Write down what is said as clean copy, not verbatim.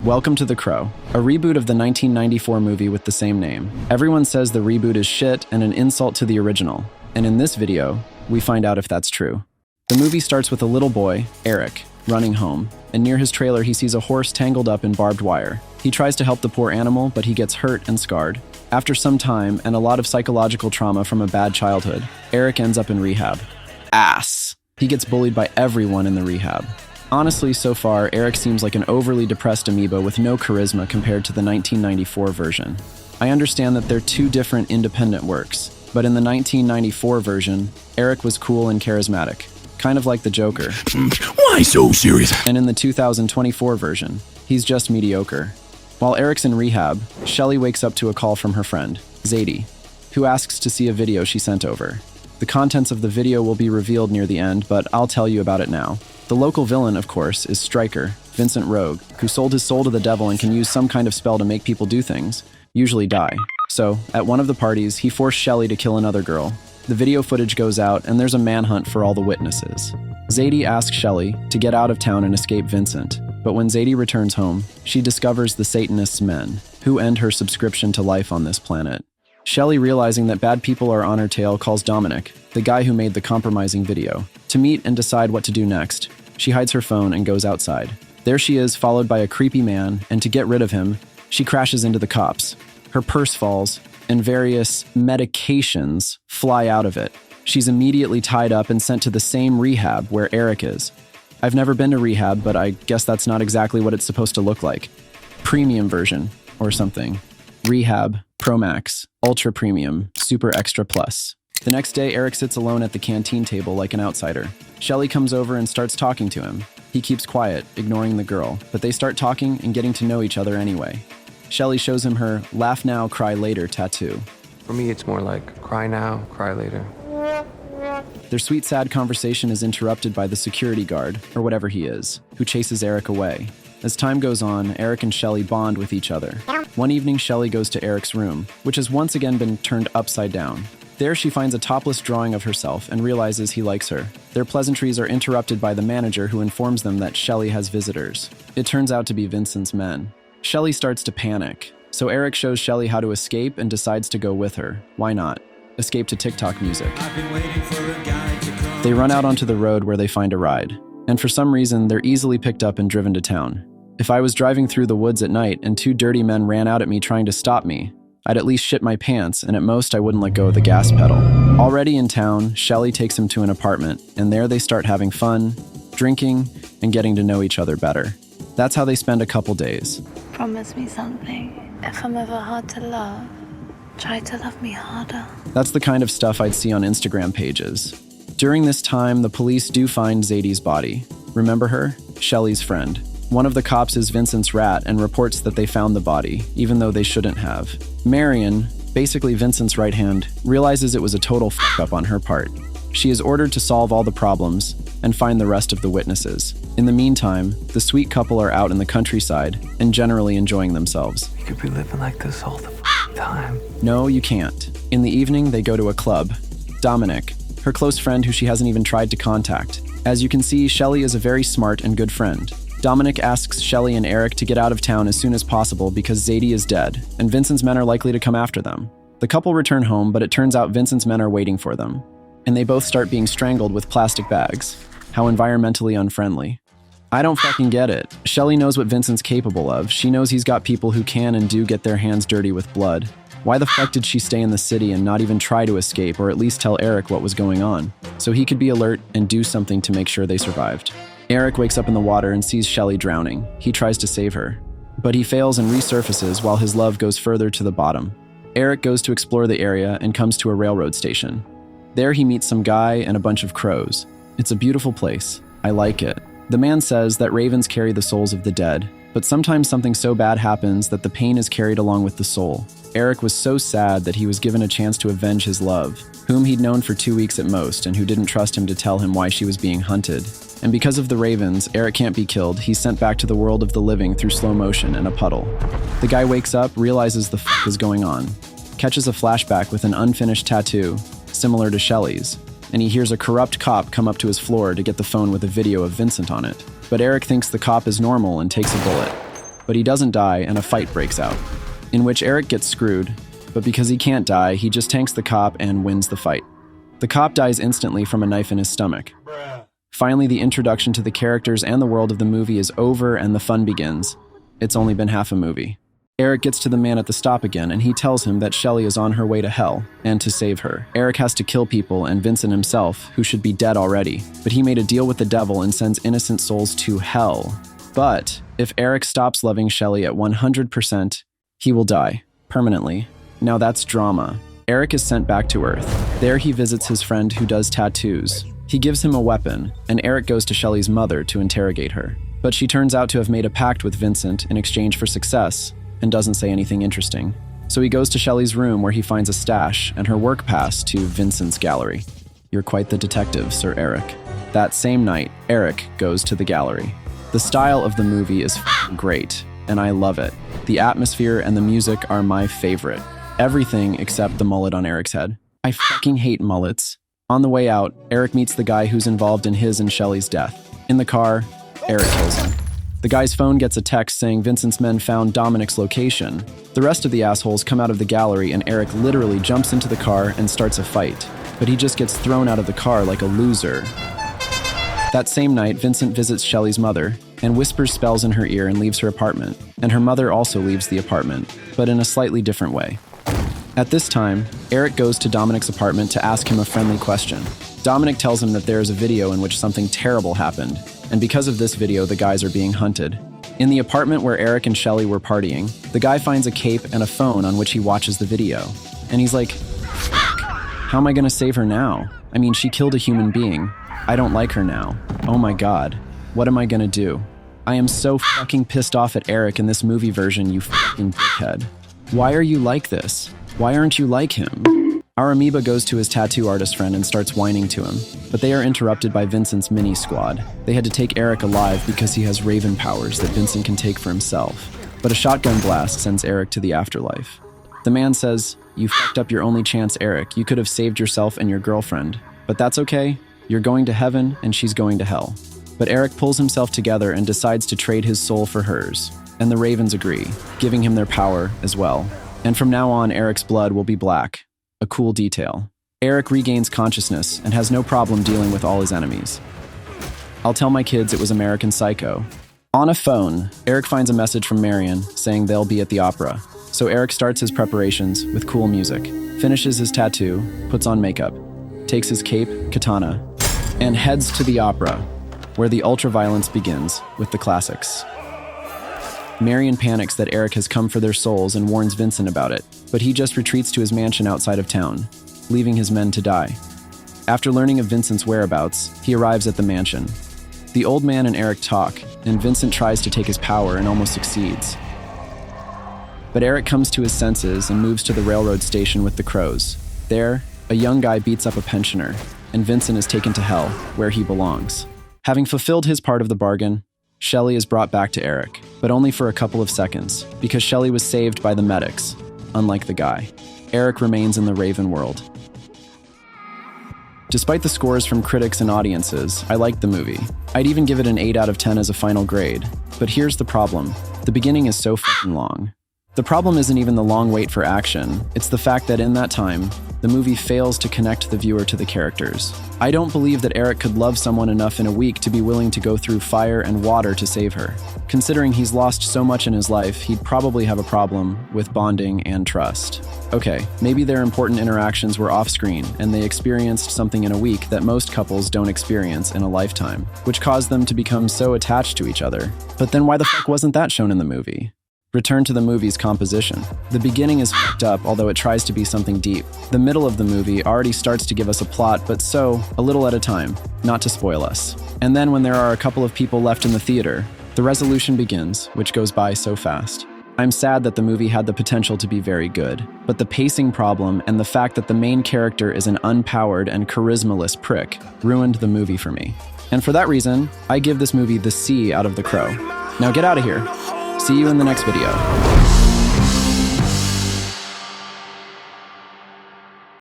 Welcome to The Crow, a reboot of the 1994 movie with the same name. Everyone says the reboot is shit and an insult to the original, and in this video, we find out if that's true. The movie starts with a little boy, Eric, running home, and near his trailer he sees a horse tangled up in barbed wire. He tries to help the poor animal, but he gets hurt and scarred. After some time and a lot of psychological trauma from a bad childhood, Eric ends up in rehab. Ass! He gets bullied by everyone in the rehab. Honestly, so far, Eric seems like an overly depressed amoeba with no charisma compared to the 1994 version. I understand that they're two different independent works, but in the 1994 version, Eric was cool and charismatic, kind of like the Joker. Why so serious? And in the 2024 version, he's just mediocre. While Eric's in rehab, Shelly wakes up to a call from her friend, Zadie, who asks to see a video she sent over. The contents of the video will be revealed near the end, but I'll tell you about it now. The local villain, of course, is Stryker, Vincent Rogue, who sold his soul to the devil and can use some kind of spell to make people do things, usually die. So, at one of the parties, he forced Shelly to kill another girl. The video footage goes out, and there's a manhunt for all the witnesses. Zadie asks Shelly to get out of town and escape Vincent, but when Zadie returns home, she discovers the Satanist's men, who end her subscription to life on this planet. Shelly, realizing that bad people are on her tail, calls Dominic, the guy who made the compromising video, to meet and decide what to do next. She hides her phone and goes outside. There she is, followed by a creepy man, and to get rid of him, she crashes into the cops. Her purse falls, and various medications fly out of it. She's immediately tied up and sent to the same rehab where Eric is. I've never been to rehab, but I guess that's not exactly what it's supposed to look like. Premium version, or something. Rehab, Pro Max, Ultra Premium, Super Extra Plus. The next day, Eric sits alone at the canteen table like an outsider. Shelly comes over and starts talking to him. He keeps quiet, ignoring the girl, but they start talking and getting to know each other anyway. Shelly shows him her laugh now, cry later tattoo. For me, it's more like cry now, cry later. Their sweet, sad conversation is interrupted by the security guard, or whatever he is, who chases Eric away. As time goes on, Eric and Shelly bond with each other. One evening, Shelly goes to Eric's room, which has once again been turned upside down. There she finds a topless drawing of herself and realizes he likes her. Their pleasantries are interrupted by the manager, who informs them that Shelly has visitors. It turns out to be Vincent's men. Shelly starts to panic, so Eric shows Shelly how to escape and decides to go with her. Why not? Escape to TikTok music. They run out onto the road where they find a ride, and for some reason they're easily picked up and driven to town. If I was driving through the woods at night and two dirty men ran out at me trying to stop me, I'd at least shit my pants, and at most I wouldn't let go of the gas pedal. Already in town, Shelly takes him to an apartment, and there they start having fun, drinking, and getting to know each other better. That's how they spend a couple days. Promise me something. If I'm ever hard to love, try to love me harder. That's the kind of stuff I'd see on Instagram pages. During this time, the police do find Zadie's body. Remember her? Shelly's friend. One of the cops is Vincent's rat and reports that they found the body, even though they shouldn't have. Marion, basically Vincent's right hand, realizes it was a total fuck-up on her part. She is ordered to solve all the problems and find the rest of the witnesses. In the meantime, the sweet couple are out in the countryside and generally enjoying themselves. You could be living like this all the time. No, you can't. In the evening, they go to a club. Dominic, her close friend who she hasn't even tried to contact. As you can see, Shelly is a very smart and good friend. Dominic asks Shelly and Eric to get out of town as soon as possible because Zadie is dead, and Vincent's men are likely to come after them. The couple return home, but it turns out Vincent's men are waiting for them, and they both start being strangled with plastic bags. How environmentally unfriendly. I don't fucking get it. Shelly knows what Vincent's capable of. She knows he's got people who can and do get their hands dirty with blood. Why the fuck did she stay in the city and not even try to escape, or at least tell Eric what was going on, so he could be alert and do something to make sure they survived? Eric wakes up in the water and sees Shelly drowning. He tries to save her, but he fails and resurfaces while his love goes further to the bottom. Eric goes to explore the area and comes to a railroad station. There he meets some guy and a bunch of crows. It's a beautiful place. I like it. The man says that ravens carry the souls of the dead, but sometimes something so bad happens that the pain is carried along with the soul. Eric was so sad that he was given a chance to avenge his love, whom he'd known for 2 weeks at most and who didn't trust him to tell him why she was being hunted. And because of the ravens, Eric can't be killed. He's sent back to the world of the living through slow motion in a puddle. The guy wakes up, realizes the fuck is going on, catches a flashback with an unfinished tattoo, similar to Shelly's, and he hears a corrupt cop come up to his floor to get the phone with a video of Vincent on it. But Eric thinks the cop is normal and takes a bullet. but he doesn't die and a fight breaks out, in which Eric gets screwed, but because he can't die, he just tanks the cop and wins the fight. The cop dies instantly from a knife in his stomach. Finally, the introduction to the characters and the world of the movie is over and the fun begins. It's only been half a movie. Eric gets to the man at the stop again, and he tells him that Shelley is on her way to hell, and to save her. Eric has to kill people and Vincent himself, who should be dead already, but he made a deal with the devil and sends innocent souls to hell. But if Eric stops loving Shelley at 100%, he will die, permanently. Now that's drama. Eric is sent back to Earth. There he visits his friend who does tattoos. He gives him a weapon, and Eric goes to Shelley's mother to interrogate her. But she turns out to have made a pact with Vincent in exchange for success, and doesn't say anything interesting. So he goes to Shelley's room where he finds a stash and her work pass to Vincent's gallery. You're quite the detective, Sir Eric. That same night, Eric goes to the gallery. The style of the movie is great, and I love it. The atmosphere and the music are my favorite. Everything except the mullet on Eric's head. I fucking hate mullets. On the way out, Eric meets the guy who's involved in his and Shelley's death. In the car, Eric kills him. The guy's phone gets a text saying Vincent's men found Dominic's location. The rest of the assholes come out of the gallery and Eric literally jumps into the car and starts a fight. But he just gets thrown out of the car like a loser. That same night, Vincent visits Shelley's mother and whispers spells in her ear and leaves her apartment. And her mother also leaves the apartment, but in a slightly different way. At this time, Eric goes to Dominic's apartment to ask him a friendly question. Dominic tells him that there is a video in which something terrible happened, and because of this video, the guys are being hunted. In the apartment where Eric and Shelley were partying, the guy finds a cape and a phone on which he watches the video. And he's like, how am I gonna save her now? I mean, she killed a human being. I don't like her now. Oh my god. What am I gonna do? I am so fucking pissed off at Eric in this movie version, you fucking dickhead. Why are you like this? Why aren't you like him? Our amoeba goes to his tattoo artist friend and starts whining to him, but they are interrupted by Vincent's mini squad. They had to take Eric alive because he has raven powers that Vincent can take for himself. But a shotgun blast sends Eric to the afterlife. The man says, you fucked up your only chance, Eric. You could have saved yourself and your girlfriend. But that's okay. You're going to heaven and she's going to hell. But Eric pulls himself together and decides to trade his soul for hers. And the ravens agree, giving him their power as well. And from now on, Eric's blood will be black. A cool detail. Eric regains consciousness and has no problem dealing with all his enemies. I'll tell my kids it was American Psycho. On a phone, Eric finds a message from Marion saying they'll be at the opera. So Eric starts his preparations with cool music, finishes his tattoo, puts on makeup, takes his cape, katana, and heads to the opera, where the ultra-violence begins with the classics. Marion panics that Eric has come for their souls and warns Vincent about it, but he just retreats to his mansion outside of town, leaving his men to die. After learning of Vincent's whereabouts, he arrives at the mansion. The old man and Eric talk, and Vincent tries to take his power and almost succeeds. But Eric comes to his senses and moves to the railroad station with the crows. There, a young guy beats up a pensioner, and Vincent is taken to hell, where he belongs. Having fulfilled his part of the bargain, Shelley is brought back to Eric, but only for a couple of seconds, because Shelley was saved by the medics, unlike the guy. Eric remains in the Raven world. Despite the scores from critics and audiences, I liked the movie. I'd even give it an 8 out of 10 as a final grade. But here's the problem. The beginning is so fucking long. The problem isn't even the long wait for action, it's the fact that in that time, the movie fails to connect the viewer to the characters. I don't believe that Eric could love someone enough in a week to be willing to go through fire and water to save her. Considering he's lost so much in his life, he'd probably have a problem with bonding and trust. Okay, maybe their important interactions were off-screen, and they experienced something in a week that most couples don't experience in a lifetime, which caused them to become so attached to each other. But then why the fuck wasn't that shown in the movie? Return to the movie's composition. The beginning is fucked up, although it tries to be something deep. The middle of the movie already starts to give us a plot, but so, a little at a time, not to spoil us. And then when there are a couple of people left in the theater, the resolution begins, which goes by so fast. I'm sad that the movie had the potential to be very good, but the pacing problem and the fact that the main character is an unpowered and charismaless prick ruined the movie for me. And for that reason, I give this movie the C out of The Crow. Now get out of here. See you in the next video.